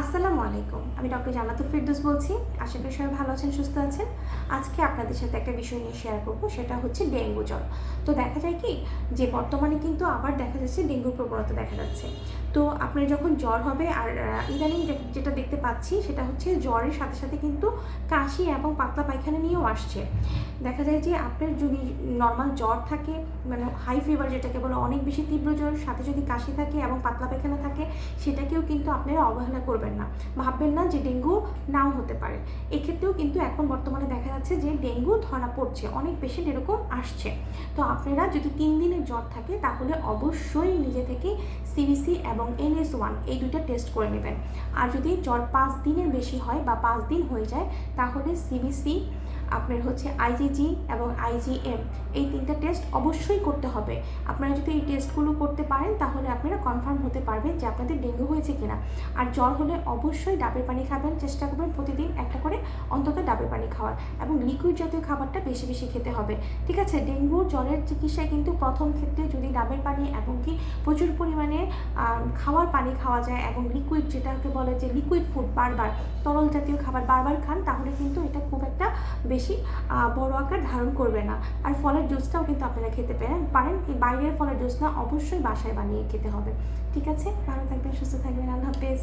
আসসালামু আলাইকুম। আমি ডক্টর জান্নাতুল ফেরদৌস বলছি। আশা করি সবাই ভালো আছেন, সুস্থ আছেন। আজকে আপনাদের সাথে একটা বিষয় নিয়ে শেয়ার করব, সেটা হচ্ছে ডেঙ্গু জ্বর। তো দেখা যায় কি যে বর্তমানে কিন্তু আবার দেখা যাচ্ছে ডেঙ্গুর প্রবণতা দেখা যাচ্ছে। তো আপনার যখন জ্বর হবে আর ইদানিং যেটা দেখতে পাচ্ছি সেটা হচ্ছে জ্বরের সাথে সাথে কিন্তু কাশি এবং পাতলা পায়খানা নিয়েও আসছে। দেখা যায় যে আপনার যদি নর্মাল জ্বর থাকে, মানে হাই ফিভার যেটাকে বলে, অনেক বেশি তীব্র জ্বর, সাথে যদি কাশি থাকে এবং পাতলা পায়খানা থাকে, সেটাকেও কিন্তু আপনারা অবহেলা করবেন না। ভাববেন না যে ডেঙ্গু নাও হতে পারে। এক্ষেত্রেও কিন্তু এখন বর্তমানে দেখা যাচ্ছে যে ডেঙ্গু ধরা পড়ছে, অনেক পেশেন্ট এরকম আসছে। তো আপনারা যদি 3 দিনের জ্বর থাকে তাহলে অবশ্যই নিজে থেকে সিবিসি এবং NS1 এই দুইটা টেস্ট করে নেবেন। আর যদি জ্বর 5 দিনের বেশি হয় বা 5 দিন হয়ে যায় তাহলে সিবিসি, আপনার হচ্ছে IgG এবং IgM, এই 3টা টেস্ট অবশ্যই করতে হবে। আপনারা যদি এই টেস্টগুলো করতে পারেন তাহলে আপনারা কনফার্ম হতে পারবেন যে আপনাদের ডেঙ্গু হয়েছে কিনা। আর জ্বর হলে অবশ্যই ডাবের পানি খাবেন, চেষ্টা করবেন প্রতিদিন একটা করে অন্তত ডাবের পানি খাওয়ার, এবং লিকুইড জাতীয় খাবারটা বেশি বেশি খেতে হবে। ঠিক আছে, ডেঙ্গু জ্বরের চিকিৎসায় কিন্তু প্রথম ক্ষেত্রে যদি ডাবের পানি এবং কি প্রচুর পরিমাণে খাওয়ার পানি খাওয়া যায় এবং লিকুইড, যেটাকে বলে যে লিকুইড ফুড, বারবার তরল জাতীয় খাবার বারবার খান, তাহলে কিন্তু এটা খুব একটা বেশি বড় আকার ধারণ করবে না। আর ফলের জুসটাও কিন্তু আপনারা খেতে পারেন, বাইরের ফলের জুস না, অবশ্যই বাসায় বানিয়ে খেতে হবে। ঠিক আছে, ভালো থাকবেন, সুস্থ থাকবেন, আল্লাহ হাফেজ।